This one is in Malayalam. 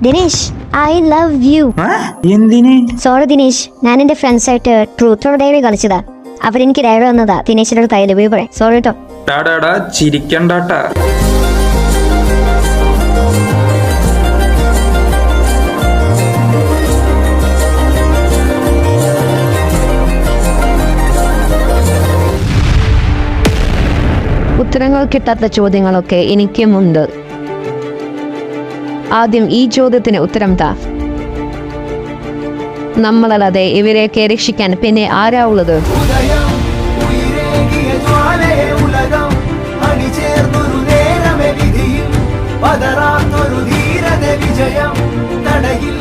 Dinesh, I love you. എന്തിന്? സോറി ദിനേശ്, ഞാൻ എന്റെ ഫ്രണ്ട്സ് ആയിട്ട് ട്രൂത്ത് ഓർ ഡയറി കളിച്ചതാ. അവരെനിക്ക് ഡയറി വന്നതാ. ദിനേശിന്റെ അടുത്ത് ഐ ലവ് യു പറയാം. സോറി കേട്ടോ. ടാടാ ചിരിക്കണ്ടാട്ടാ. ഉത്തരങ്ങൾ കിട്ടാത്ത ചോദ്യങ്ങളൊക്കെ എനിക്കുമുണ്ട്. ആദ്യം ഈ ചോദ്യത്തിന് ഉത്തരം താ. നമ്മളല്ലാതെ ഇവരെയൊക്കെ രക്ഷിക്കാൻ പിന്നെ ആരാ ഉള്ളത്? വിജയം